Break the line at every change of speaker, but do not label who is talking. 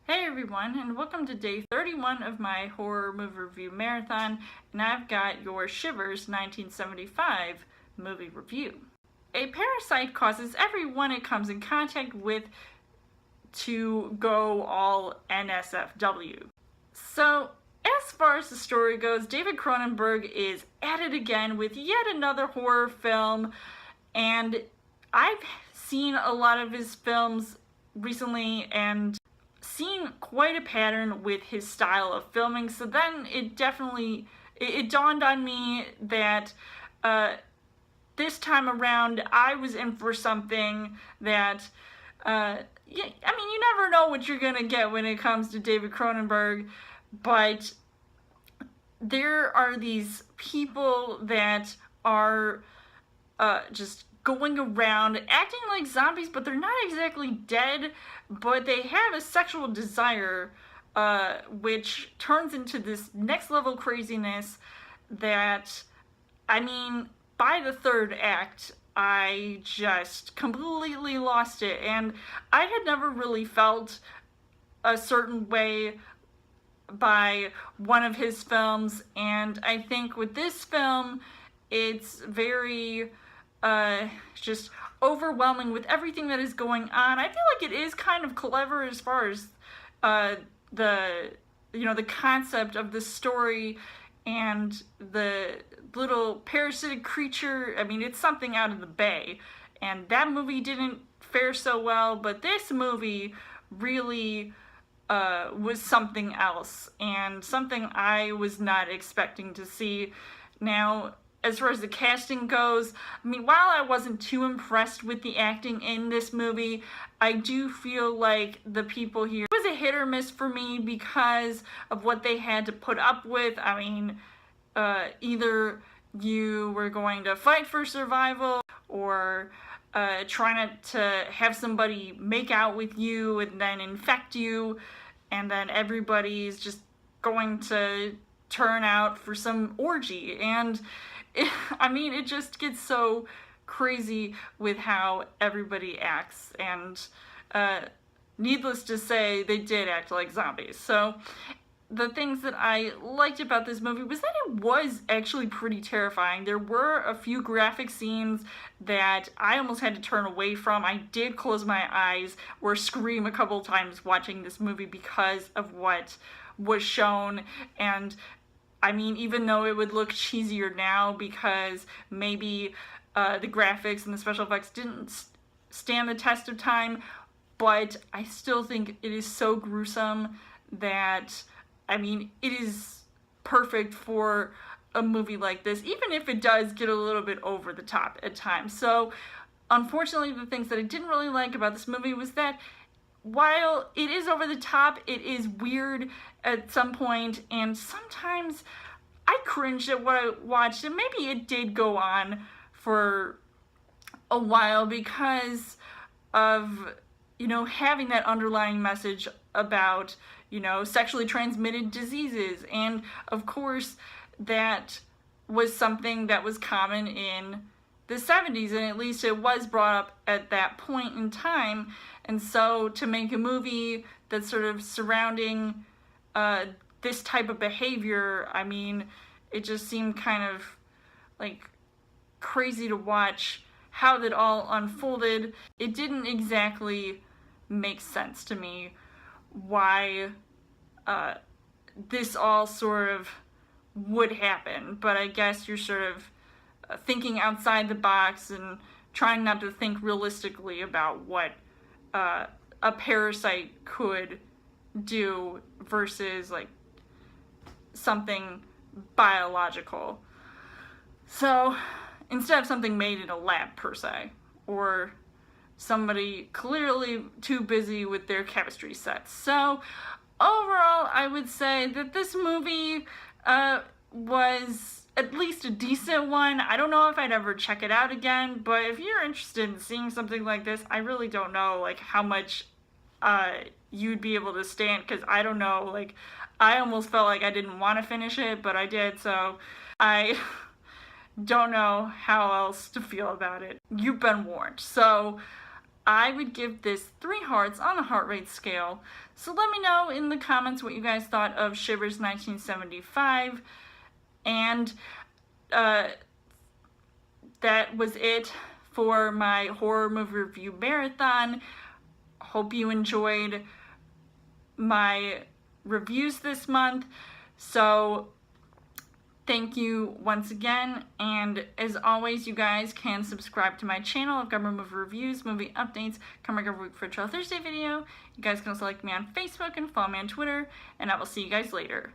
Hey everyone, and welcome to day 31 of my horror movie review marathon, and I've got your Shivers 1975 movie review. A parasite causes everyone it comes in contact with to go all NSFW. So, as far as the story goes, David Cronenberg is at it again with yet another horror film, and I've seen a lot of his films recently and seen quite a pattern with his style of filming, so then it dawned on me that this time around I was in for something that yeah, I mean, you never know what you're gonna get when it comes to David Cronenberg, but there are these people that are just going around acting like zombies, but they're not exactly dead, but they have a sexual desire, which turns into this next level craziness that, I mean, by the third act, I just completely lost it, and I had never really felt a certain way by one of his films, and I think with this film, it's very just overwhelming with everything that is going on. I feel like it is kind of clever as far as the concept of the story and the little parasitic creature. I mean, it's something out of the bay, and that movie didn't fare so well, but this movie really was something else, and something I was not expecting to see. Now, as far as the casting goes, I mean, while I wasn't too impressed with the acting in this movie, I do feel like the people here, it was a hit or miss for me because of what they had to put up with. I mean, either you were going to fight for survival, or try not to have somebody make out with you and then infect you, and then everybody's just going to turn out for some orgy. And I mean, it just gets so crazy with how everybody acts, and needless to say, they did act like zombies. So the things that I liked about this movie was that it was actually pretty terrifying. There were a few graphic scenes that I almost had to turn away from. I did close my eyes or scream a couple times watching this movie because of what was shown. And I mean, even though it would look cheesier now because maybe the graphics and the special effects didn't stand the test of time, but I still think it is so gruesome that, I mean, it is perfect for a movie like this, even if it does get a little bit over the top at times. So, unfortunately, the things that I didn't really like about this movie was that while it is over the top, it is weird at some point, and sometimes I cringed at what I watched, and maybe it did go on for a while because of, having that underlying message about, sexually transmitted diseases. And of course, that was something that was common in the 70s, and at least it was brought up at that point in time. And so to make a movie that's sort of surrounding this type of behavior, I mean, it just seemed kind of like crazy to watch how that all unfolded. It didn't exactly make sense to me why this all sort of would happen, but I guess you're sort of thinking outside the box and trying not to think realistically about what a parasite could do versus like something biological. So instead of something made in a lab per se, or somebody clearly too busy with their chemistry sets. So overall, I would say that this movie was at least a decent one. I don't know if I'd ever check it out again, but if you're interested in seeing something like this, I really don't know like how much you'd be able to stand, because I don't know, like, I almost felt like I didn't want to finish it, but I did, so I don't know how else to feel about it. You've been warned. So I would give this 3 hearts on a heart rate scale. So let me know in the comments what you guys thought of Shivers 1975. And that was it for my horror movie review marathon. Hope you enjoyed my reviews this month. So thank you once again, and as always, you guys can subscribe to my channel. I've got more movie reviews, movie updates, come back every week for a Trail Thursday video. You guys can also like me on Facebook and follow me on Twitter, and I will see you guys later.